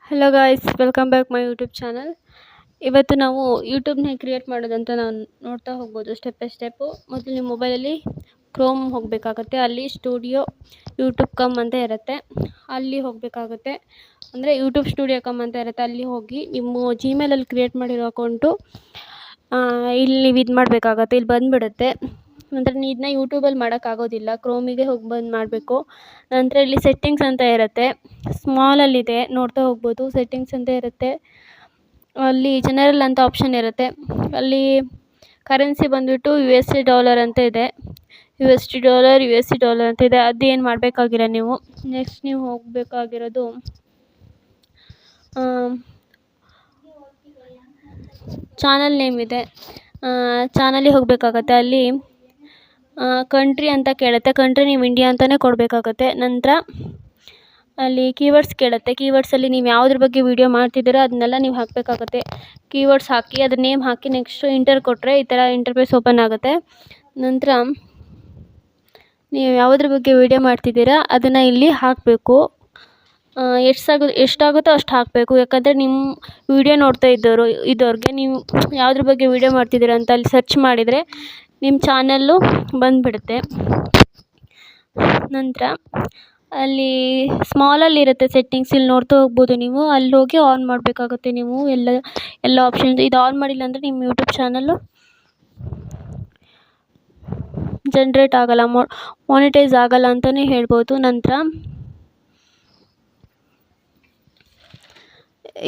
Hello guys, welcome back my YouTube channel. ಇವತ್ತು ನಾವು ಯೂಟ್ಯೂಬ್ನ create ಮಾಡೋದಂತ ನಾವು ನೋಡ್ತಾ ಹೋಗ್ಬೋದು ಸ್ಟೆಪ್ ಬೈ ಸ್ಟೆಪ್ಪು. ಮೊದಲು ನಿಮ್ಮ ಮೊಬೈಲಲ್ಲಿ ಕ್ರೋಮ್ ಹೋಗಬೇಕಾಗತ್ತೆ. ಅಲ್ಲಿ ಸ್ಟುಡಿಯೋ ಯೂಟ್ಯೂಬ್ ಕಮ್ ಅಂತ ಇರುತ್ತೆ, ಅಲ್ಲಿ ಹೋಗಬೇಕಾಗುತ್ತೆ. ಅಂದರೆ ಯೂಟ್ಯೂಬ್ ಸ್ಟುಡಿಯೋ ಕಮ್ ಅಂತ ಇರುತ್ತೆ, ಅಲ್ಲಿ ಹೋಗಿ ನಿಮ್ಮ ಜಿಮೇಲಲ್ಲಿ ಕ್ರಿಯೇಟ್ ಮಾಡಿರೋ ಅಕೌಂಟು ಇಲ್ಲಿ ನೀವು ಇದು ಮಾಡಬೇಕಾಗತ್ತೆ. ಇಲ್ಲಿ ಬಂದುಬಿಡುತ್ತೆ. ನಂತರ ಇದನ್ನ ಯೂಟ್ಯೂಬಲ್ಲಿ ಮಾಡೋಕ್ಕಾಗೋದಿಲ್ಲ, ಕ್ರೋಮಿಗೆ ಹೋಗಿ ಬಂದು ಮಾಡಬೇಕು. ನಂತರ ಇಲ್ಲಿ ಸೆಟ್ಟಿಂಗ್ಸ್ ಅಂತ ಇರುತ್ತೆ, ಸ್ಮಾಲಲ್ಲಿದೆ, ನೋಡ್ತಾ ಹೋಗ್ಬೋದು. ಸೆಟ್ಟಿಂಗ್ಸ್ ಅಂತ ಇರುತ್ತೆ, ಅಲ್ಲಿ ಜನರಲ್ ಅಂತ ಆಪ್ಷನ್ ಇರುತ್ತೆ. ಅಲ್ಲಿ ಕರೆನ್ಸಿ ಬಂದುಬಿಟ್ಟು $US ಅಂತ ಇದೆ, $US ಅಂತ ಇದೆ. ಅದೇನು ಮಾಡಬೇಕಾಗಿಲ್ಲ ನೀವು. ನೆಕ್ಸ್ಟ್ ನೀವು ಹೋಗಬೇಕಾಗಿರೋದು ಚಾನಲ್ ನೇಮ್ ಇದೆ, ಚಾನಲಿಗೆ ಹೋಗಬೇಕಾಗತ್ತೆ. ಅಲ್ಲಿ ಕಂಟ್ರಿ ಅಂತ ಕೇಳುತ್ತೆ, ಕಂಟ್ರಿ ನೀವು ಇಂಡಿಯಾ ಅಂತಲೇ ಕೊಡಬೇಕಾಗತ್ತೆ. ನಂತರ ಅಲ್ಲಿ ಕೀವರ್ಡ್ಸ್ ಕೇಳುತ್ತೆ, ಕೀವರ್ಡ್ಸಲ್ಲಿ ನೀವು ಯಾವುದ್ರ ಬಗ್ಗೆ ವೀಡಿಯೋ ಮಾಡ್ತಿದ್ದೀರೋ ಅದನ್ನೆಲ್ಲ ನೀವು ಹಾಕಬೇಕಾಗತ್ತೆ. ಕೀವರ್ಡ್ಸ್ ಹಾಕಿ ಅದ್ರ ನೇಮ್ ಹಾಕಿ ನೆಕ್ಸ್ಟು ಇಂಟರ್ ಕೊಟ್ಟರೆ ಈ ಥರ ಇಂಟರ್ಫೇಸ್ ಓಪನ್ ಆಗುತ್ತೆ. ನಂತರ ನೀವು ಯಾವುದ್ರ ಬಗ್ಗೆ ವೀಡಿಯೋ ಮಾಡ್ತಿದ್ದೀರಾ ಅದನ್ನು ಇಲ್ಲಿ ಹಾಕಬೇಕು. ಎಷ್ಟಾಗುತ್ತೋ ಅಷ್ಟು ಹಾಕಬೇಕು. ಯಾಕಂದರೆ ನಿಮ್ಮ ವೀಡಿಯೋ ನೋಡ್ತಾ ಇದ್ದವ್ರಿಗೆ ನೀವು ಯಾವುದ್ರ ಬಗ್ಗೆ ವೀಡಿಯೋ ಮಾಡ್ತಿದ್ದೀರಾ ಅಂತ ಅಲ್ಲಿ ಸರ್ಚ್ ಮಾಡಿದರೆ ನಿಮ್ಮ ಚಾನಲ್ಲು ಬಂದುಬಿಡುತ್ತೆ. ನಂತರ ಅಲ್ಲಿ ಸ್ಮಾಲಲ್ಲಿರುತ್ತೆ ಸೆಟ್ಟಿಂಗ್ಸ್, ಇಲ್ಲಿ ನೋಡ್ತಾ ಹೋಗ್ಬೋದು ನೀವು. ಅಲ್ಲಿ ಹೋಗಿ ಆನ್ ಮಾಡಬೇಕಾಗುತ್ತೆ ನೀವು ಎಲ್ಲ ಆಪ್ಷನ್. ಇದು ಆನ್ ಮಾಡಿಲ್ಲ ಅಂದರೆ ನಿಮ್ಮ ಯೂಟ್ಯೂಬ್ ಚಾನಲ್ಲು ಜನ್ರೇಟ್ ಆಗೋಲ್ಲ, ಮಾನಿಟೈಸ್ ಆಗೋಲ್ಲ ಅಂತಲೇ ಹೇಳ್ಬೋದು. ನಂತರ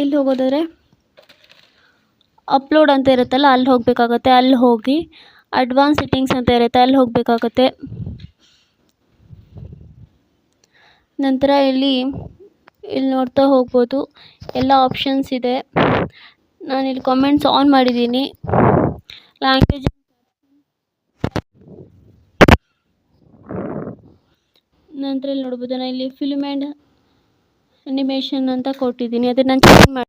ಇಲ್ಲಿ ಹೋಗೋದಾದ್ರೆ ಅಪ್ಲೋಡ್ ಅಂತ ಇರುತ್ತಲ್ಲ, ಅಲ್ಲಿ ಹೋಗಬೇಕಾಗತ್ತೆ. ಅಲ್ಲಿ ಹೋಗಿ ಅಡ್ವಾನ್ಸ್ ಸೆಟ್ಟಿಂಗ್ಸ್ ಅಂತ ಇರುತ್ತೆ, ಅಲ್ಲಿ ಹೋಗಬೇಕಾಗತ್ತೆ. ನಂತರ ಇಲ್ಲಿ ನೋಡ್ತಾ ಹೋಗ್ಬೋದು, ಎಲ್ಲ ಆಪ್ಷನ್ಸ್ ಇದೆ. ನಾನಿಲ್ಲಿ ಕಾಮೆಂಟ್ಸ್ ಆನ್ ಮಾಡಿದ್ದೀನಿ. ಲ್ಯಾಂಗ್ವೇಜ್ ನಂತರ ಇಲ್ಲಿ ನೋಡ್ಬೋದು, ನಾನು ಇಲ್ಲಿ ಫಿಲ್ಮ್ ಆ್ಯಂಡ್ ಅನಿಮೇಷನ್ ಅಂತ ಕೊಟ್ಟಿದ್ದೀನಿ, ಅದನ್ನು ನಾನು ಚೇಂಜ್ ಮಾಡಿ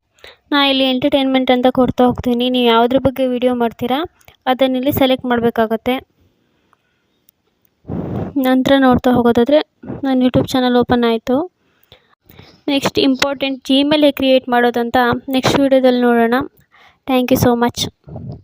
ಇಲ್ಲಿ ಎಂಟರ್ಟೈನ್ಮೆಂಟ್ ಅಂತ ಕೊಡ್ತಾ ಹೋಗ್ತೀನಿ. ನೀವು ಯಾವುದ್ರ ಬಗ್ಗೆ ವೀಡಿಯೋ ಮಾಡ್ತೀರಾ ಅದನ್ನಿಲ್ಲಿ ಸೆಲೆಕ್ಟ್ ಮಾಡಬೇಕಾಗತ್ತೆ. ನಂತರ ನೋಡ್ತಾ ಹೋಗೋದಾದರೆ ನನ್ನ ಯೂಟ್ಯೂಬ್ ಚಾನಲ್ ಓಪನ್ ಆಯಿತು. ನೆಕ್ಸ್ಟ್ ಇಂಪಾರ್ಟೆಂಟ್ ಜಿಮೇಲ್ ಕ್ರಿಯೇಟ್ ಮಾಡೋದಂತ ನೆಕ್ಸ್ಟ್ ವೀಡಿಯೋದಲ್ಲಿ ನೋಡೋಣ. Thank you so much.